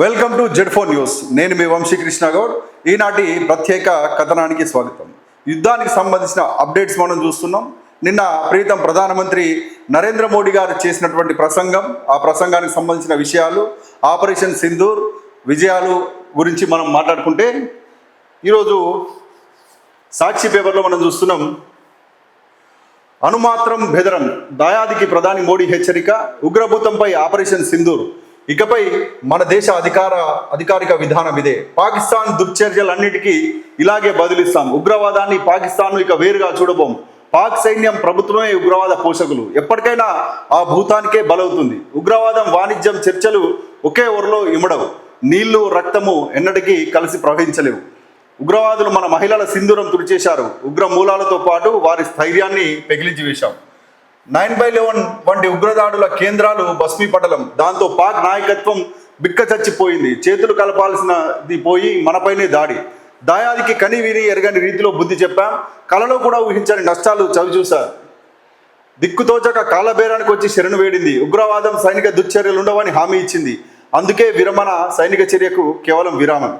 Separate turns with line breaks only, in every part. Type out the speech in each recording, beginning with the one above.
Welcome to Z4 news. నేను మీ వంశీకృష్ణ గౌడ్. ఈనాటి ప్రత్యేక కథనానికి స్వాగతం. యుద్ధానికి సంబంధించిన అప్డేట్స్ మనం చూస్తున్నాం. నిన్న ప్రీతం ప్రధానమంత్రి నరేంద్ర మోడీ గారు చేసినటువంటి ప్రసంగం, ఆ ప్రసంగానికి సంబంధించిన విషయాలు, ఆపరేషన్ సింధూర్ విజయాలు గురించి మనం మాట్లాడుకుంటే, ఈరోజు సాక్షి పేపర్లో మనం చూస్తున్నాం, అనుమాత్రం బెదరం, దాయాదికి ప్రధాని మోడీ హెచ్చరిక, ఉగ్రభూతంపై ఆపరేషన్ సింధూర్, ఇకపై మన దేశ అధికారిక విధానం ఇదే, పాకిస్తాన్ దుర్చర్యలన్నిటికీ ఇలాగే బదిలిస్తాం, ఉగ్రవాదాన్ని పాకిస్తాన్ను ఇక వేరుగా చూడబోం, పాక్ సైన్యం ప్రభుత్వమే ఉగ్రవాద పోషకులు, ఎప్పటికైనా ఆ భూతానికే బలవుతుంది, ఉగ్రవాదం వాణిజ్యం చర్చలు ఒకే ఊరిలో ఇమడవు, నీళ్లు రక్తము ఎన్నటికీ కలిసి ప్రవహించలేవు, ఉగ్రవాదులు మన మహిళల సింధూరం తుడిచేశారు, ఉగ్ర మూలాలతో పాటు వారి స్థైర్యాన్ని పెగిలించి వేశాం, 9/11 వంటి ఉగ్రదాడుల కేంద్రాలు భస్మీపటలం, దాంతో పాక్ నాయకత్వం బిక్కచచ్చిపోయింది, చేతులు కలపాల్సినది పోయి మనపైనే దాడి, దాయాదికి కని విని ఎరగని రీతిలో బుద్ధి చెప్పాం, కలలో కూడా ఊహించని నష్టాలు చవిచూశారు, దిక్కుతోచక కాళ్ళబేరానికి వచ్చి శరణు వేడింది, ఉగ్రవాదం సైనిక దుశ్చర్యలు ఉండవని హామీ ఇచ్చింది, అందుకే విరమణ, సైనిక చర్యకు కేవలం విరామం,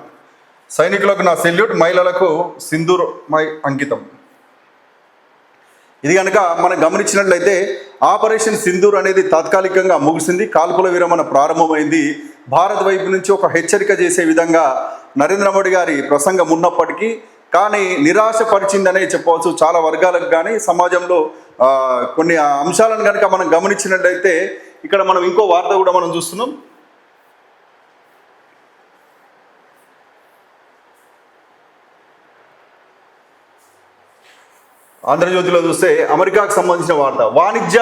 సైనికులకు నా సెల్యూట్, మహిళలకు సింధూర్ మై అంకితం. ఇది కనుక మనం గమనించినట్లయితే ఆపరేషన్ సింధూర్ అనేది తాత్కాలికంగా ముగిసింది, కాల్పుల విరమణ ప్రారంభమైంది. భారత్ వైపు నుంచి ఒక హెచ్చరిక చేసే విధంగా నరేంద్ర మోడీ గారి ప్రసంగం ఉన్నప్పటికీ కానీ నిరాశపరిచిందనే చెప్పవచ్చు చాలా వర్గాలకు. కానీ సమాజంలో కొన్ని అంశాలను కనుక మనం గమనించినట్లయితే ఇక్కడ మనం ఇంకో వార్త కూడా మనం చూస్తున్నాం. ఆంధ్రజ్యోతిలో చూస్తే అమెరికాకు సంబంధించిన వార్త, వాణిజ్య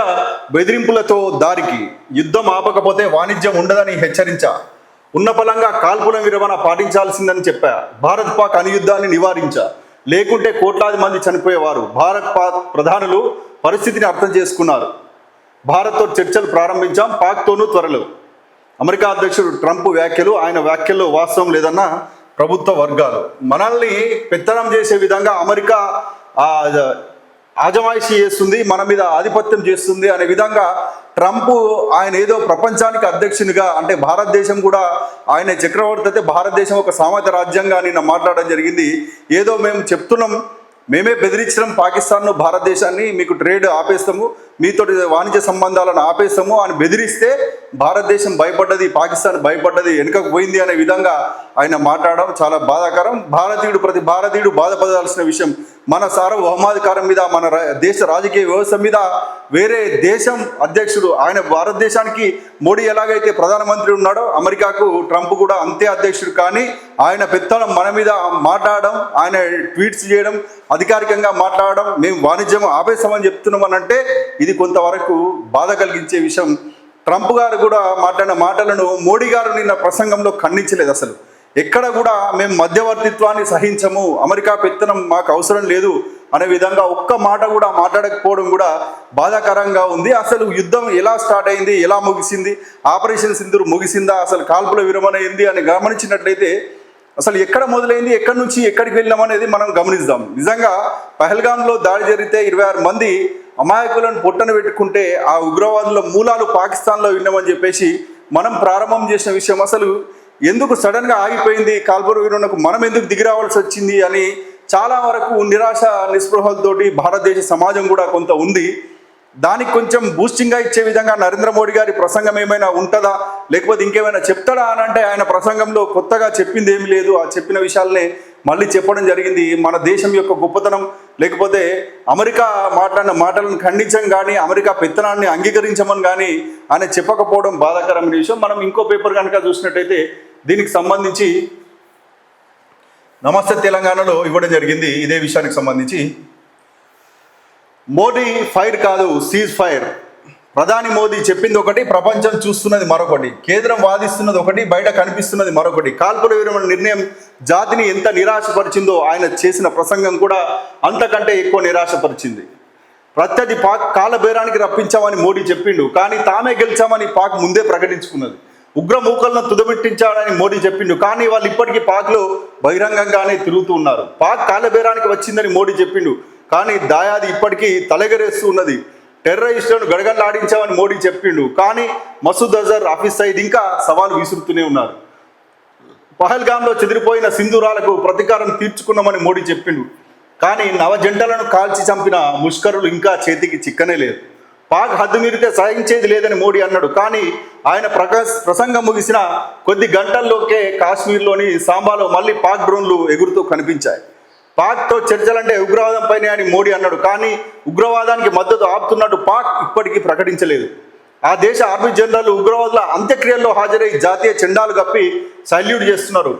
బెదిరింపులతో దారికి, యుద్ధం ఆపకపోతే వాణిజ్యం ఉండదని హెచ్చరించా, ఉన్న పలంగా కాల్పుల విరమణ పాటించాల్సిందని చెప్పా, భారత్ పాక్ అనుయుద్ధాన్ని నివారించా, లేకుంటే కోట్లాది మంది చనిపోయేవారు, భారత్ పాక్ ప్రధానులు పరిస్థితిని అర్థం చేసుకున్నారు, భారత్తో చర్చలు ప్రారంభించాం, పాక్తోనూ త్వరలో, అమెరికా అధ్యక్షుడు ట్రంప్ వ్యాఖ్యలు, ఆయన వ్యాఖ్యల్లో వాస్తవం లేదన్న ప్రభుత్వ వర్గాలు, మనల్ని పెత్తనం చేసే విధంగా అమెరికా ఆజమాయిషీ చేస్తుంది, మన మీద ఆధిపత్యం చేస్తుంది అనే విధంగా ట్రంప్ ఆయన ఏదో ప్రపంచానికి అధ్యక్షునిగా, అంటే భారతదేశం కూడా ఆయన చక్రవర్తి అయితే భారతదేశం ఒక సామంత రాజ్యంగా నిన్న మాట్లాడడం జరిగింది. ఏదో మేము చెప్తున్నాం, మేమే బెదిరించడం పాకిస్తాన్ను, భారతదేశాన్ని, మీకు ట్రేడ్ ఆపేస్తాము, మీతో వాణిజ్య సంబంధాలను ఆపేస్తాము అని బెదిరిస్తే భారతదేశం భయపడ్డది, పాకిస్తాన్ భయపడ్డది, వెనుకకు పోయింది అనే విధంగా ఆయన మాట్లాడడం చాలా బాధాకరం. ప్రతి భారతీయుడు బాధపడాల్సిన విషయం. మన సార్వభౌమాధికారం మీద, మన దేశ రాజకీయ వ్యవస్థ మీద వేరే దేశం అధ్యక్షుడు, ఆయన భారతదేశానికి మోడీ ఎలాగైతే ప్రధానమంత్రి ఉన్నాడో అమెరికాకు ట్రంప్ కూడా అంతే అధ్యక్షుడు. కానీ ఆయన పెత్తనం మన మీద మాట్లాడడం, ఆయన ట్వీట్స్ చేయడం, అధికారికంగా మాట్లాడడం, మేము వాణిజ్యం ఆపేస్తామని చెప్తున్నాం అని అంటే ఇది కొంతవరకు బాధ కలిగించే విషయం. ట్రంప్ గారు కూడా మాట్లాడిన మాటలను మోడీ గారు నిన్న ప్రసంగంలో ఖండించలేదు. అసలు ఎక్కడ కూడా మేము మధ్యవర్తిత్వాన్ని సహించము, అమెరికా పెత్తనం మాకు అవసరం లేదు అనే విధంగా ఒక్క మాట కూడా మాట్లాడకపోవడం కూడా బాధాకరంగా ఉంది. అసలు యుద్ధం ఎలా స్టార్ట్ అయింది, ఎలా ముగిసింది, ఆపరేషన్ సింధూర్ ముగిసిందా, అసలు కాల్పుల విరమణ అయింది అని గమనించినట్లయితే అసలు ఎక్కడ మొదలైంది, ఎక్కడి నుంచి ఎక్కడికి వెళ్ళామనేది మనం గమనిద్దాం. నిజంగా పహల్గామ్లో దాడి జరిగితే 26 మంది అమాయకులను పొట్టన పెట్టుకుంటే ఆ ఉగ్రవాదుల మూలాలు పాకిస్తాన్లో విన్నామని చెప్పేసి మనం ప్రారంభం చేసిన విషయం, అసలు ఎందుకు సడన్గా ఆగిపోయింది, కాల్పుల విరమణకు మనం ఎందుకు దిగిరావాల్సి వచ్చింది అని చాలా వరకు నిరాశ నిస్పృహలతోటి భారతదేశ సమాజం కూడా కొంత ఉంది. దానికి కొంచెం బూస్టింగ్గా ఇచ్చే విధంగా నరేంద్ర మోడీ గారి ప్రసంగం ఏమైనా ఉంటుందా, లేకపోతే ఇంకేమైనా చెప్తాడా అని అంటే ఆయన ప్రసంగంలో కొత్తగా చెప్పింది ఏమీ లేదు. ఆ చెప్పిన విషయాలనే మళ్ళీ చెప్పడం జరిగింది. మన దేశం యొక్క గొప్పతనం, లేకపోతే అమెరికా మాట్లాడిన మాటలను ఖండించం కానీ అమెరికా పెత్తనాన్ని అంగీకరించమని కానీ ఆయన చెప్పకపోవడం బాధాకరమైన విషయం. మనం ఇంకో పేపర్ కనుక చూసినట్టయితే దీనికి సంబంధించి నమస్తే తెలంగాణలో ఇవ్వడం జరిగింది. ఇదే విషయానికి సంబంధించి మోడీ ఫైర్ కాదు, సీజ్ ఫైర్, ప్రధాని మోదీ చెప్పింది ఒకటి, ప్రపంచం చూస్తున్నది మరొకటి, కేంద్రం వాదిస్తున్నది ఒకటి, బయట కనిపిస్తున్నది మరొకటి, కాల్పుల విరమణ నిర్ణయం జాతిని ఎంత నిరాశపరిచిందో ఆయన చేసిన ప్రసంగం కూడా అంతకంటే ఎక్కువ నిరాశపరిచింది. ప్రత్యర్థి పాక్ కాళ్ళబేరానికి రప్పించామని మోడీ చెప్పిండు, కానీ తామే గెలిచామని పాక్ ముందే ప్రకటించుకున్నది, ఉగ్ర మూకలను తుదబెట్టించాడని మోడీ చెప్పిండు, కానీ వాళ్ళు ఇప్పటికీ పాక్లో బహిరంగంగానే తిరుగుతూ ఉన్నారు. పాక్ కాళ్ళబేరానికి వచ్చిందని మోడీ చెప్పిండు, కానీ దాయాది ఇప్పటికీ తలెగరేస్తూ ఉన్నది, టెర్రరిస్టులను గడగడలాడించామని మోడీ చెప్పిండు, కానీ మసూద్ అజర్, హఫీజ్ సయీద్ ఇంకా సవాలు విసురుతూనే ఉన్నారు. పహల్గాంలో చెదిరిపోయిన సింధూరాలకు ప్రతీకారం తీర్చుకున్నామని మోడీ చెప్పిండు. కానీ నవజంటలను కాల్చి చంపిన ముష్కరులు ఇంకా చేతికి చిక్కనే లేదు. పాక్ హద్దు మీరితే సహించేది లేదని మోడీ అన్నాడు. కానీ ఆయన ప్రసంగం ముగిసిన కొద్ది గంటల్లోకే కాశ్మీర్లోని సాంబాలో మళ్ళీ పాక్ డ్రోన్లు ఎగురుతూ కనిపించాయి. పాక్తో చర్చలంటే ఉగ్రవాదంపైనే అని మోడీ అన్నాడు. కానీ ఉగ్రవాదానికి మద్దతు ఆపుతున్నట్టు పాక్ ఇప్పటికీ ప్రకటించలేదు. ఆ దేశ ఆర్మీ జనరల్ ఉగ్రవాదుల అంత్యక్రియల్లో హాజరై జాతీయ చెండాలు కప్పి సల్యూట్ చేస్తున్నారు.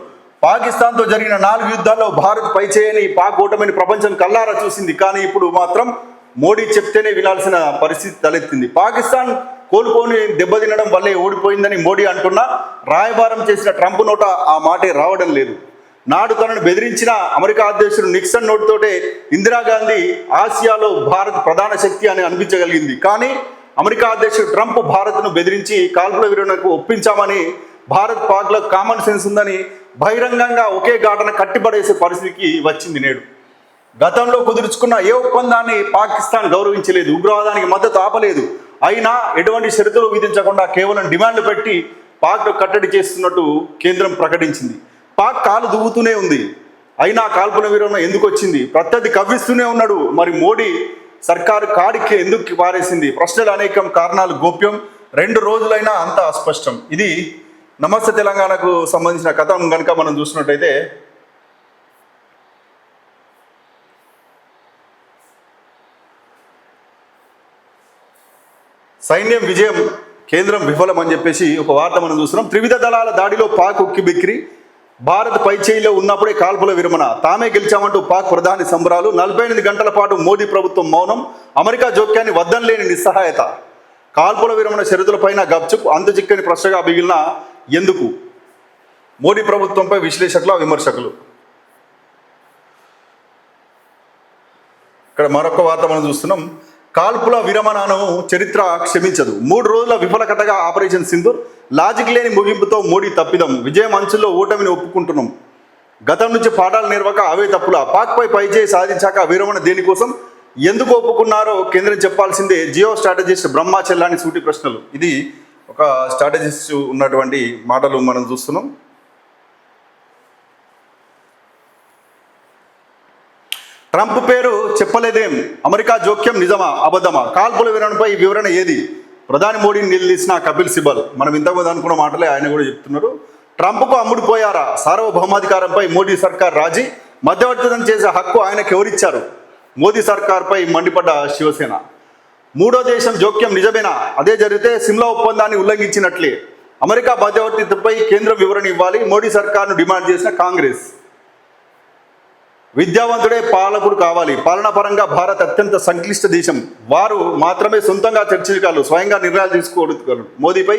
పాకిస్తాన్తో జరిగిన 4 యుద్ధాల్లో భారత్ పైచేయని పాక్ ఓటమిని ప్రపంచం కల్లారా చూసింది. కానీ ఇప్పుడు మాత్రం మోడీ చెప్తేనే వినాల్సిన పరిస్థితి తలెత్తింది. పాకిస్తాన్ కోలుకొని దెబ్బతినడం వల్లే ఓడిపోయిందని మోడీ అంటున్నా రాయబారం చేసిన ట్రంప్ నోట ఆ మాటే రావడం లేదు. నాడు తనను బెదిరించిన అమెరికా అధ్యక్షుడు నిక్సన్ నోటితోటే ఇందిరాగాంధీ ఆసియాలో భారత్ ప్రధాన శక్తి అని అనిపించగలిగింది. కానీ అమెరికా అధ్యక్షుడు ట్రంప్ భారత్ను బెదిరించి కాల్పుల విరమణకు ఒప్పించామని, భారత్ పాక్లో కామన్ సెన్స్ ఉందని బహిరంగంగా ఒకే ఘాటన కట్టిపడేసే పరిస్థితికి వచ్చింది నేడు. గతంలో కుదుర్చుకున్న ఏ ఒప్పందాన్ని పాకిస్తాన్ గౌరవించలేదు, ఉగ్రవాదానికి మద్దతు ఆపలేదు. అయినా ఎటువంటి షరతులు విధించకుండా కేవలం డిమాండ్లు పెట్టి పాక్ను కట్టడి చేస్తున్నట్టు కేంద్రం ప్రకటించింది. పాక్ కాలు దువ్వుతూనే ఉంది. అయినా కాల్పుల విరమణ ఎందుకు వచ్చింది? ప్రత్యర్థి కవ్విస్తూనే ఉన్నాడు. మరి మోడీ సర్కారు కాడికి ఎందుకు పారేసింది? ప్రశ్నలు అనేకం, కారణాలు గోప్యం. 2 రోజులైనా అంత అస్పష్టం. ఇది నమస్తే తెలంగాణకు సంబంధించిన కథనం కనుక మనం చూసినట్టయితే సైన్యం విజయం, కేంద్రం విఫలం అని చెప్పేసి ఒక వార్త మనం చూస్తున్నాం. త్రివిధ దళాల దాడిలో పాక్ ఉక్కిబిక్కిరి, భారత్ పైచేయిలో ఉన్నప్పుడే కాల్పుల విరమణ, తామే గెలిచామంటూ పాక్ ప్రధాని సంబరాలు, 48 గంటల పాటు మోదీ ప్రభుత్వం మౌనం, అమెరికా జోక్యాన్ని వద్దనలేని నిస్సహాయత, కాల్పుల విరమణ షరతులపైన గప్చుప్, అంతుచిక్కని ప్రశ్నగా మిగిలిన ఎందుకు? మోడీ ప్రభుత్వంపై విశ్లేషకుల విమర్శకులు. ఇక్కడ మరొక వార్త మనం చూస్తున్నాం. కాల్పుల విరమణను చరిత్ర క్షమించదు, 3 రోజుల విఫల కథగా ఆపరేషన్ సింధూర్, లాజిక్ లేని ముగింపుతో మోడీ తప్పిదం, విజయం అంచుల్లో ఓటమిని ఒప్పుకుంటున్నాం, గతం నుంచి పాఠాలు నేర్వక అవే తప్పుల, పాక్పై పైచేయి సాధించాక విరమణ దేనికోసం, ఎందుకు ఒప్పుకున్నారో కేంద్రం చెప్పాల్సిందే, జియో స్ట్రాటజిస్ట్ బ్రహ్మాచెల్లాని సూటి ప్రశ్నలు. ఇది ఒక స్ట్రాటజిస్ట్ ఉన్నటువంటి మాటలు మనం చూస్తున్నాం. ట్రంప్ పేరు చెప్పలేదేం, అమెరికా జోక్యం నిజమా అబద్ధమా, కాల్పుల వివరణపై వివరణ ఏది? ప్రధాని మోడీని నిలదీసిన కపిల్ సిబల్. మనం ఇంతకుముందు అనుకున్న మాటలే ఆయన కూడా చెప్తున్నారు. ట్రంప్కు అమ్ముడుపోయారా? సార్వభౌమాధికారంపై మోడీ సర్కార్ రాజీ, మధ్యవర్తిత్వం చేసే హక్కు ఆయనకు ఎవరిచ్చారు? మోదీ సర్కార్పై మండిపడ్డ శివసేన. 3వ దేశం జోక్యం నిజమేనా? అదే జరిగితే సిమ్లా ఒప్పందాన్ని ఉల్లంఘించినట్లే. అమెరికా మధ్యవర్తిత్వంపై కేంద్రం వివరణ ఇవ్వాలి, మోడీ సర్కార్ను డిమాండ్ చేసిన కాంగ్రెస్. విద్యావంతుడే పాలకుడు కావాలి, పాలనా పరంగా భారత్ అత్యంత సంక్లిష్ట దేశం, వారు మాత్రమే సొంతంగా చర్చించగలరు, స్వయంగా నిర్ణయాలు తీసుకోగలరు. మోదీపై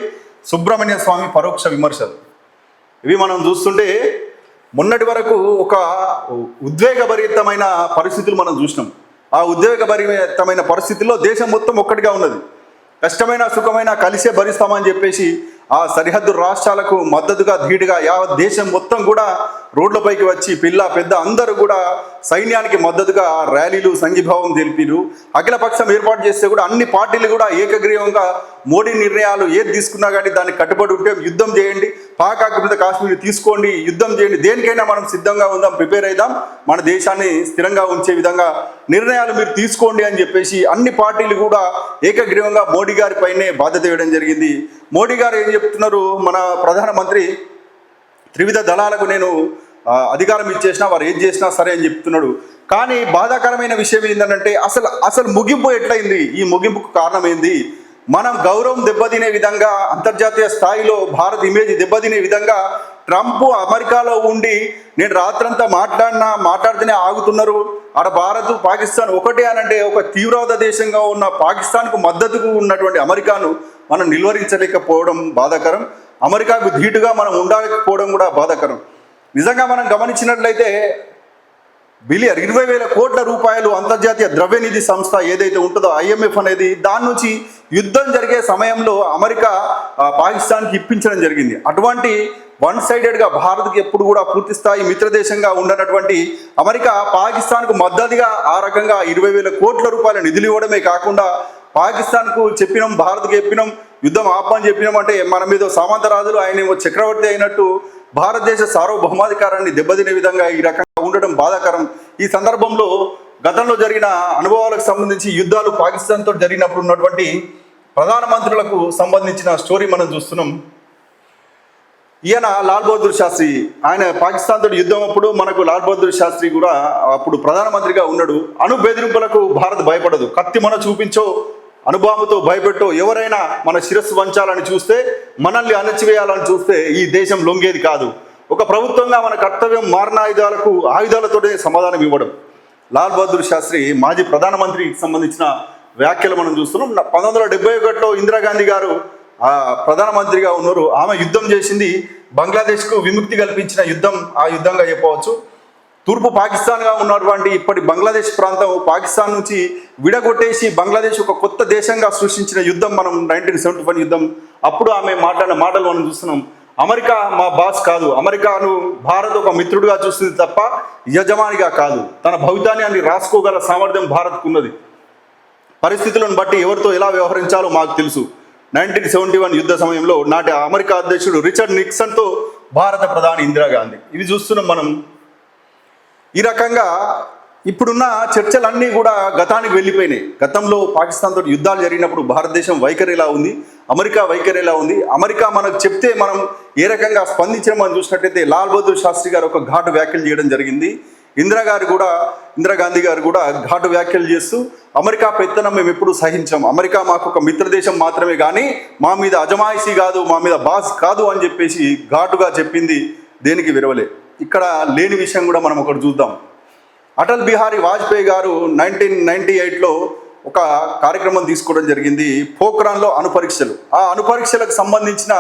సుబ్రహ్మణ్య స్వామి పరోక్ష విమర్శలు. ఇవి మనం చూస్తుంటే మొన్నటి వరకు ఒక ఉద్వేగభరితమైన పరిస్థితులు మనం చూసినాం. ఆ ఉద్వేగభరితమైన పరిస్థితుల్లో దేశం మొత్తం ఒక్కటిగా ఉన్నది. కష్టమైన సుఖమైన కలిసే భరిస్తామని చెప్పేసి ఆ సరిహద్దు రాష్ట్రాలకు మద్దతుగా ధీటుగా యావత్ దేశం మొత్తం కూడా రోడ్లపైకి వచ్చి పిల్ల పెద్ద అందరూ కూడా సైన్యానికి మద్దతుగా ర్యాలీలు సంఘీభావం తెలిపిరు. అఖిలపక్షం ఏర్పాటు చేస్తే కూడా అన్ని పార్టీలు కూడా ఏకగ్రీవంగా మోడీ నిర్ణయాలు ఏది తీసుకున్నా కానీ దానికి కట్టుబడి ఉంటే యుద్ధం చేయండి, పాక్ ఆక్రమిత కాశ్మీర్ తీసుకోండి, యుద్ధం చేయండి, దేనికైనా మనం సిద్ధంగా ఉందాం, ప్రిపేర్ అయిదాం, మన దేశాన్ని స్థిరంగా ఉంచే విధంగా నిర్ణయాలు మీరు తీసుకోండి అని చెప్పేసి అన్ని పార్టీలు కూడా ఏకగ్రీవంగా మోడీ గారి పైనే బాధ్యత ఇవ్వడం జరిగింది. మోడీ గారు ఏం చెప్తున్నారు? మన ప్రధానమంత్రి త్రివిధ దళాలకు నేను అధికారం ఇచ్చేసినా వారు ఏం చేసినా సరే అని చెప్తున్నాడు. కానీ బాధాకరమైన విషయం ఏంటంటే అసలు ముగింపు ఎట్లయింది? ఈ ముగింపుకు కారణం ఏంది? మనం గౌరవం దెబ్బతినే విధంగా, అంతర్జాతీయ స్థాయిలో భారత్ ఇమేజ్ దెబ్బతినే విధంగా ట్రంప్ అమెరికాలో ఉండి నేను రాత్రంతా మాట్లాడితేనే ఆగుతున్నారు. ఆడ భారత్ పాకిస్తాన్ ఒకటే అనంటే ఒక తీవ్రవాద దేశంగా ఉన్న పాకిస్తాన్కు మద్దతుకు ఉన్నటువంటి అమెరికాను మనం నిలువరించలేకపోవడం బాధాకరం. అమెరికాకు ధీటుగా మనం ఉండకపోవడం కూడా బాధాకరం. నిజంగా మనం గమనించినట్లయితే 20,000 కోట్ల రూపాయలు అంతర్జాతీయ ద్రవ్యనిధి సంస్థ ఏదైతే ఉంటుందో IMF అనేది, దాని నుంచి యుద్ధం జరిగే సమయంలో అమెరికా పాకిస్తాన్కి ఇప్పించడం జరిగింది. అటువంటి వన్ సైడెడ్గా భారత్కి ఎప్పుడు కూడా పూర్తి స్థాయి మిత్రదేశంగా ఉండనటువంటి అమెరికా పాకిస్తాన్కు మద్దతుగా ఆ రకంగా 20,000 కోట్ల రూపాయల నిధులు ఇవ్వడమే కాకుండా పాకిస్తాన్కు చెప్పినాం, భారత్కి చెప్పినాం, యుద్ధం ఆపని చెప్పినాం అంటే మన మీద సామంతరాజులు, ఆయన ఏమో చక్రవర్తి అయినట్టు భారతదేశ సార్వభౌమాధికారాన్ని దెబ్బతినే విధంగా ఈ రకంగా ఉండడం బాధాకరం. ఈ సందర్భంలో గతంలో జరిగిన అనుభవాలకు సంబంధించి యుద్ధాలు పాకిస్తాన్తో జరిగినప్పుడు ఉన్నటువంటి ప్రధానమంత్రులకు సంబంధించిన స్టోరీ మనం చూస్తున్నాం. ఈయన లాల్ బహదూర్ శాస్త్రి, ఆయన పాకిస్తాన్తో యుద్ధం అప్పుడు మనకు లాల్ బహదూర్ శాస్త్రి కూడా అప్పుడు ప్రధానమంత్రిగా ఉన్నాడు. అణు బెదిరింపులకు భారత్ భయపడదు. కత్తి మన చూపించో, అణుబాంబుతో భయపెట్టో, ఎవరైనా మన శిరస్సు వంచాలని చూస్తే, మనల్ని అణచివేయాలని చూస్తే ఈ దేశం లొంగేది కాదు. ఒక ప్రభుత్వంగా మన కర్తవ్యం మారణాయుధాలకు ఆయుధాలతోనే సమాధానం ఇవ్వడం. లాల్ బహదూర్ శాస్త్రి మాజీ ప్రధానమంత్రికి సంబంధించిన వ్యాఖ్యలు మనం చూస్తున్నాం. 1971లో ఇందిరాగాంధీ గారు ప్రధానమంత్రిగా ఉన్నారు. ఆమె యుద్ధం చేసింది బంగ్లాదేశ్కు విముక్తి కల్పించిన యుద్ధం, ఆ యుద్ధంగా చెప్పవచ్చు. తూర్పు పాకిస్తాన్గా ఉన్నటువంటి ఇప్పటి బంగ్లాదేశ్ ప్రాంతం పాకిస్తాన్ నుంచి విడగొట్టేసి బంగ్లాదేశ్ ఒక కొత్త దేశంగా సృష్టించిన యుద్ధం మనం 1971 యుద్ధం. అప్పుడు ఆమె మాట్లాడిన మాటలు మనం చూస్తున్నాం. అమెరికా మా బాస్ కాదు, అమెరికాను భారత్ ఒక మిత్రుడిగా చూస్తుంది తప్ప యజమానిగా కాదు. తన భవితాన్ని రాసుకోగల సామర్థ్యం భారత్కు ఉన్నది. పరిస్థితులను బట్టి ఎవరితో ఎలా వ్యవహరించాలో మాకు తెలుసు. 1971 యుద్ధ సమయంలో నాటి అమెరికా అధ్యక్షుడు రిచర్డ్ నిక్సన్తో భారత ప్రధాని ఇందిరాగాంధీ. ఇవి చూస్తున్నాం మనం. ఈ రకంగా ఇప్పుడున్న చర్చలన్నీ కూడా గతానికి వెళ్ళిపోయినాయి. గతంలో పాకిస్తాన్తో యుద్ధాలు జరిగినప్పుడు భారతదేశం వైఖరి ఎలా ఉంది, అమెరికా వైఖరి ఎలా ఉంది, అమెరికా మనకు చెప్తే మనం ఏ రకంగా స్పందించడం మనం చూసినట్టయితే లాల్ బహదూర్ శాస్త్రి గారు ఒక ఘాటు వ్యాఖ్యలు చేయడం జరిగింది. ఇందిరాగాంధీ గారు కూడా ఘాటు వ్యాఖ్యలు చేస్తూ అమెరికా పెత్తనం మేము ఎప్పుడు సహించాం, అమెరికా మాకు ఒక మిత్రదేశం మాత్రమే కానీ మా మీద అజమాయిషీ కాదు, మా మీద బాస్ కాదు అని చెప్పేసి ఘాటుగా చెప్పింది దేనికి విరవలే. ఇక్కడ లేని విషయం కూడా మనం ఒకటి చూద్దాం. అటల్ బిహారీ వాజ్పేయి గారు 1998లో ఒక కార్యక్రమం తీసుకోవడం జరిగింది. పోఖ్రాన్లో అణుపరీక్షలు. ఆ అణుపరీక్షలకు సంబంధించిన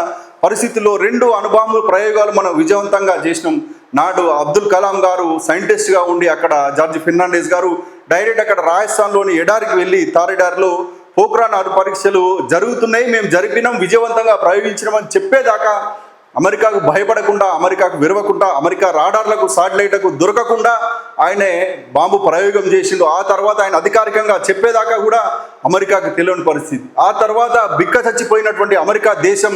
పరిస్థితుల్లో 2 అణుబాంబు ప్రయోగాలు మనం విజయవంతంగా చేసినాం. నాడు అబ్దుల్ కలాం గారు సైంటిస్ట్గా ఉండి అక్కడ జార్జ్ ఫెర్నాండెస్ గారు డైరెక్ట్ అక్కడ రాజస్థాన్లోని ఎడారికి వెళ్ళి తారెడారిలో పోఖ్రాన్ అణుపరీక్షలు జరుగుతున్నాయి, మేము జరిపినాం, విజయవంతంగా ప్రయోగించినామని చెప్పేదాకా అమెరికాకు భయపడకుండా, అమెరికాకు విరవకుండా, అమెరికా రాడార్లకు శాటిలైట్లకు దొరకకుండా ఆయనే బాంబు ప్రయోగం చేసిండు. ఆ తర్వాత ఆయన అధికారికంగా చెప్పేదాకా కూడా అమెరికాకు తెలియని పరిస్థితి. ఆ తర్వాత బిక్క చచ్చిపోయినటువంటి అమెరికా దేశం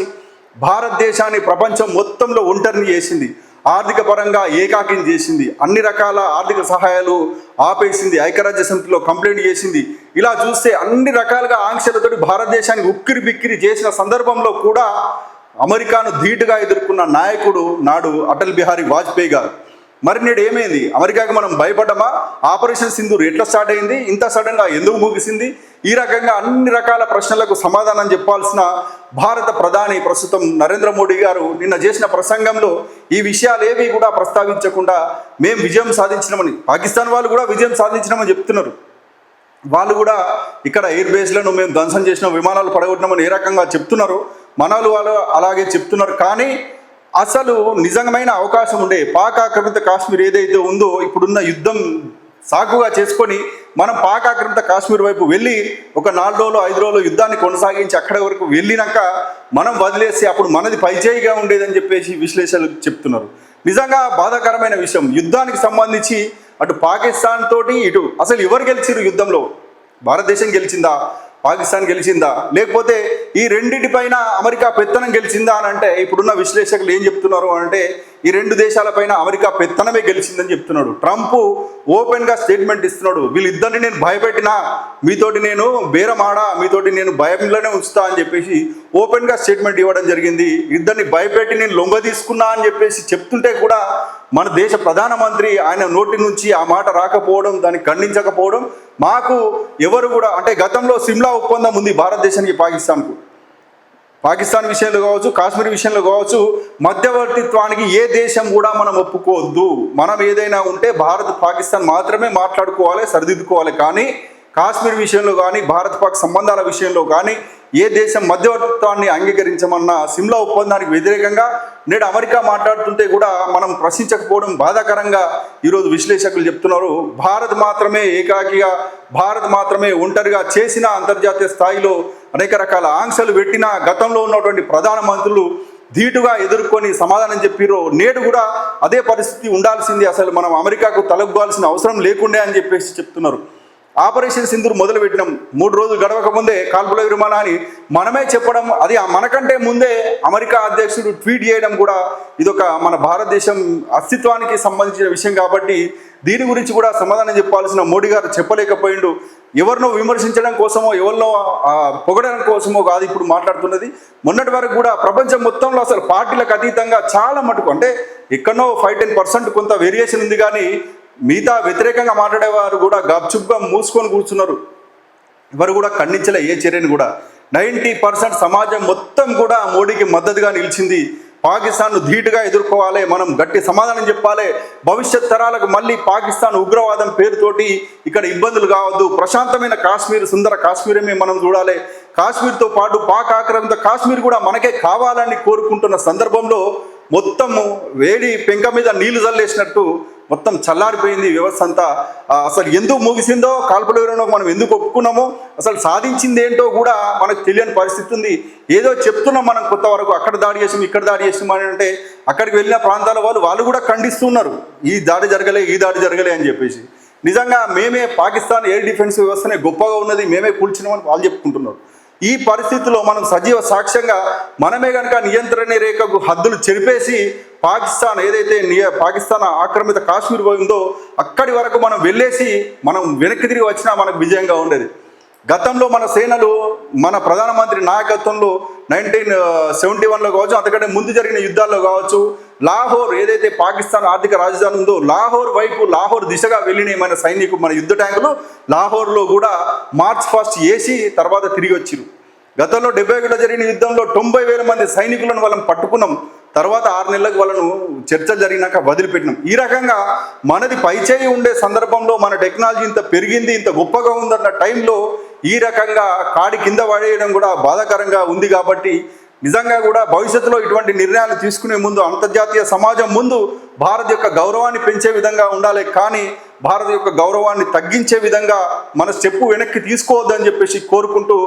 భారతదేశాన్ని ప్రపంచం మొత్తంలో ఒంటరిని చేసింది. ఆర్థిక పరంగా ఏకాకిని చేసింది. అన్ని రకాల ఆర్థిక సహాయాలు ఆపేసింది. ఐక్యరాజ్య సమితిలో కంప్లైంట్ చేసింది. ఇలా చూస్తే అన్ని రకాలుగా ఆంక్షలతోటి భారతదేశాన్ని ఉక్కిరి బిక్కిరి చేసిన సందర్భంలో కూడా అమెరికాను ధీటుగా ఎదుర్కొన్న నాయకుడు నాడు అటల్ బిహారీ వాజ్పేయి గారు. మరి నేడు ఏమైంది? అమెరికాకి మనం భయపడ్డామా? ఆపరేషన్ సింధూర్ ఎట్లా స్టార్ట్ అయింది? ఇంత సడన్గా ఎందుకు ముగిసింది? ఈ రకంగా అన్ని రకాల ప్రశ్నలకు సమాధానం చెప్పాల్సిన భారత ప్రధాని ప్రస్తుతం నరేంద్ర మోడీ గారు నిన్న చేసిన ప్రసంగంలో ఈ విషయాలు ఏవి కూడా ప్రస్తావించకుండా మేము విజయం సాధించినామని, పాకిస్తాన్ వాళ్ళు కూడా విజయం సాధించినామని చెప్తున్నారు. వాళ్ళు కూడా ఇక్కడ ఎయిర్ బేస్లను మేము ధ్వంసం చేసిన, విమానాలు పడగొట్టినామని ఏ రకంగా చెప్తున్నారు, మనలు వాళ్ళు అలాగే చెప్తున్నారు. కానీ అసలు నిజమైన అవకాశం ఉండే పాక్ ఆక్రమిత కాశ్మీర్ ఏదైతే ఉందో ఇప్పుడున్న యుద్ధం సాకుగా చేసుకొని మనం పాక్ ఆక్రమిత కాశ్మీర్ వైపు వెళ్ళి ఒక 4 రోజులు 5 రోజులు యుద్ధాన్ని కొనసాగించి అక్కడి వరకు వెళ్ళినాక మనం వదిలేసి అప్పుడు మనది పైచేయిగా ఉండేదని చెప్పేసి విశ్లేషకులు చెప్తున్నారు. నిజంగా బాధాకరమైన విషయం. యుద్ధానికి సంబంధించి అటు పాకిస్తాన్ తోటి ఇటు అసలు ఎవరు గెలిచిరు యుద్ధంలో? భారతదేశం గెలిచిందా? పాకిస్తాన్ గెలిచిందా? లేకపోతే ఈ రెండింటిపైన అమెరికా పెత్తనం గెలిచిందా అని అంటే ఇప్పుడున్న విశ్లేషకులు ఏం చెప్తున్నారు అంటే ఈ 2 దేశాలపైన అమెరికా పెత్తనమే గెలిచిందని చెప్తున్నాడు. ట్రంప్ ఓపెన్గా స్టేట్మెంట్ ఇస్తున్నాడు. వీళ్ళిద్దరిని నేను భయపెట్టినా, మీతోటి నేను బేరమాడా, మీతోటి నేను భయంలోనే ఉంచుతా అని చెప్పేసి ఓపెన్గా స్టేట్మెంట్ ఇవ్వడం జరిగింది. ఇద్దరిని భయపెట్టి నేను లొంగ తీసుకున్నా అని చెప్పేసి చెప్తుంటే కూడా మన దేశ ప్రధానమంత్రి ఆయన నోటి నుంచి ఆ మాట రాకపోవడం, దాన్ని ఖండించకపోవడం మాకు ఎవరు కూడా అంటే గతంలో సిమ్లా ఒప్పందం ఉంది భారతదేశానికి పాకిస్తాన్కు. పాకిస్తాన్ విషయంలో కావచ్చు, కాశ్మీర్ విషయంలో కావచ్చు, మధ్యవర్తిత్వానికి ఏ దేశం కూడా మనం ఒప్పుకోవద్దు. మనం ఏదైనా ఉంటే భారత్ పాకిస్తాన్ మాత్రమే మాట్లాడుకోవాలి, సరిదిద్దుకోవాలి. కానీ కాశ్మీర్ విషయంలో కానీ భారత్ పాక్ సంబంధాల విషయంలో కానీ ఏ దేశం మధ్యవర్తిత్వాన్ని అంగీకరించమన్న సిమ్లా ఒప్పందానికి వ్యతిరేకంగా నేడు అమెరికా మాట్లాడుతుంటే కూడా మనం ప్రశ్నించకపోవడం బాధాకరంగా ఈరోజు విశ్లేషకులు చెప్తున్నారు. భారత్ మాత్రమే ఏకాకిగా, భారత్ మాత్రమే ఒంటరిగా చేసిన అంతర్జాతీయ స్థాయిలో అనేక రకాల ఆంక్షలు పెట్టిన గతంలో ఉన్నటువంటి ప్రధానమంత్రులు ధీటుగా ఎదుర్కొని సమాధానం చెప్పిరో నేడు కూడా అదే పరిస్థితి ఉండాల్సింది. అసలు మనం అమెరికాకు తలగ్గాల్సిన అవసరం లేకుండే అని చెప్పేసి చెప్తున్నారు. ఆపరేషన్ సింధూర్ మొదలు పెట్టినాం. 3 రోజులు గడవక ముందే కాల్పుల విరమణ అని మనమే చెప్పడం, అది మనకంటే ముందే అమెరికా అధ్యక్షుడు ట్వీట్ చేయడం కూడా ఇదొక మన భారతదేశం అస్తిత్వానికి సంబంధించిన విషయం కాబట్టి దీని గురించి కూడా సమాధానం చెప్పాల్సిన మోడీ గారు చెప్పలేకపోయిండు. ఎవరినో విమర్శించడం కోసమో ఎవరినో పొగడడం కోసమో కాదు ఇప్పుడు మాట్లాడుతున్నది. మొన్నటి వరకు కూడా ప్రపంచం మొత్తంలో అసలు పార్టీలకు అతీతంగా చాలా మటుకు అంటే ఎక్కడో 5-10% కొంత వేరియేషన్ ఉంది, కానీ మిగతా వ్యతిరేకంగా మాట్లాడేవారు కూడా గప్చుప్గా మూసుకొని కూర్చున్నారు. ఎవరు కూడా ఖండించలే ఏ చర్యను కూడా. 90% సమాజం మొత్తం కూడా మోడీకి మద్దతుగా నిలిచింది. పాకిస్తాన్ను ధీటుగా ఎదుర్కోవాలి, మనం గట్టి సమాధానం చెప్పాలి, భవిష్యత్ తరాలకు మళ్ళీ పాకిస్తాన్ ఉగ్రవాదం పేరుతోటి ఇక్కడ ఇబ్బందులు కావద్దు, ప్రశాంతమైన కాశ్మీర్, సుందర కాశ్మీరమే మనం చూడాలి, కాశ్మీర్తో పాటు పాక్ ఆక్రమిత కాశ్మీర్ కూడా మనకే కావాలని కోరుకుంటున్న సందర్భంలో మొత్తము వేడి పెంక మీద నీళ్లు చల్లేసినట్టు మొత్తం చల్లారిపోయింది వ్యవస్థ అంతా. అసలు ఎందుకు ముగిసిందో, కాల్పుల విరమణకు మనం ఎందుకు ఒప్పుకున్నామో, అసలు సాధించింది ఏంటో కూడా మనకు తెలియని పరిస్థితి ఉంది. ఏదో చెప్తున్నాం మనం కొంతవరకు, అక్కడ దాడి చేసాం ఇక్కడ దాడి చేసాం అని అంటే అక్కడికి వెళ్ళిన ప్రాంతాల వాళ్ళు కూడా ఖండిస్తున్నారు, ఈ దాడి జరగలే అని చెప్పేసి. నిజంగా మేమే పాకిస్తాన్ ఎయిర్ డిఫెన్స్ వ్యవస్థనే గొప్పగా ఉన్నది, మేమే కూల్చినామని వాళ్ళు చెప్పుకుంటున్నారు. ఈ పరిస్థితిలో మనం సజీవ సాక్ష్యంగా మనమే కనుక నియంత్రణ రేఖకు హద్దులు చెరిపేసి పాకిస్తాన్ ఏదైతే పాకిస్తాన్ ఆక్రమిత కాశ్మీర్ పోయిందో అక్కడి వరకు మనం వెళ్ళేసి మనం వెనక్కి తిరిగి వచ్చినా మనకు విజయంగా ఉండేది. గతంలో మన సేనలు మన ప్రధానమంత్రి నాయకత్వంలో 1971లో కావచ్చు, అంతకంటే ముందు జరిగిన యుద్ధాల్లో కావచ్చు, లాహోర్ ఏదైతే పాకిస్తాన్ ఆర్థిక రాజధాని ఉందో లాహోర్ వైపు, లాహోర్ దిశగా వెళ్ళినాయి మన సైనికులు, మన యుద్ధ ట్యాంకులు లాహోర్లో కూడా మార్చ్ ఫాస్ట్ వేసి తర్వాత తిరిగి వచ్చిరు. గతంలో 71లో జరిగిన యుద్ధంలో 90,000 మంది సైనికులను వాళ్ళని పట్టుకున్నాం. తర్వాత 6 నెలలకు వాళ్ళను చర్చలు జరిగినాక వదిలిపెట్టినాం. ఈ రకంగా మనది పైచేయి ఉండే సందర్భంలో మన టెక్నాలజీ ఇంత పెరిగింది, ఇంత గొప్పగా ఉందన్న టైంలో ఈ రకంగా కాడి కింద పడేయడం కూడా బాధాకరంగా ఉంది. కాబట్టి నిజంగా కూడా భవిష్యత్తులో ఇటువంటి నిర్ణయాలు తీసుకునే ముందు అంతర్జాతీయ సమాజం ముందు భారత్ యొక్క గౌరవాన్ని పెంచే విధంగా ఉండాలి, కానీ భారత్ యొక్క గౌరవాన్ని తగ్గించే విధంగా మన స్టెప్పు వెనక్కి తీసుకోవద్దని చెప్పేసి కోరుకుంటూ,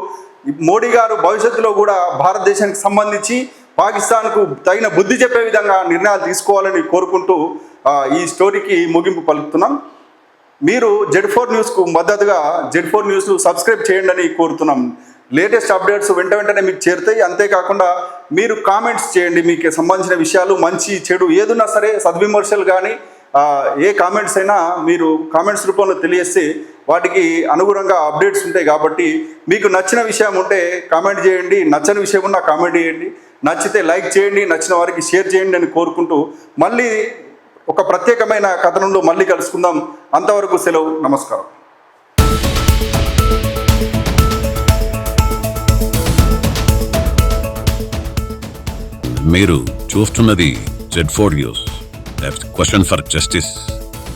మోడీ గారు భవిష్యత్తులో కూడా భారతదేశానికి సంబంధించి పాకిస్తాన్కు తగిన బుద్ధి చెప్పే విధంగా నిర్ణయాలు తీసుకోవాలని కోరుకుంటూ ఈ స్టోరీకి ముగింపు పలుకుతున్నాం. మీరు Z4 న్యూస్కు మద్దతుగా Z4 న్యూస్ను సబ్స్క్రైబ్ చేయండి అని కోరుతున్నాం. లేటెస్ట్ అప్డేట్స్ వెంటనే మీకు చేరుతాయి. అంతేకాకుండా మీరు కామెంట్స్ చేయండి, మీకు సంబంధించిన విషయాలు మంచి చెడు ఏదున్నా సరే, సద్విమర్శలు కానీ ఏ కామెంట్స్ అయినా మీరు కామెంట్స్ రూపంలో తెలియజేస్తే వాటికి అనుగుణంగా అప్డేట్స్ ఉంటాయి. కాబట్టి మీకు నచ్చిన విషయం ఉంటే కామెంట్ చేయండి, నచ్చని విషయం ఉన్నా కామెంట్ చేయండి, నచ్చితే లైక్ చేయండి, నచ్చిన వారికి షేర్ చేయండి అని కోరుకుంటూ మళ్ళీ ఒక ప్రత్యేకమైన కథనంలో మళ్ళీ కలుసుకుందాం. అంతవరకు సెలవు, నమస్కారం.
మీరు చూస్తున్నది Z4 news. Question for justice.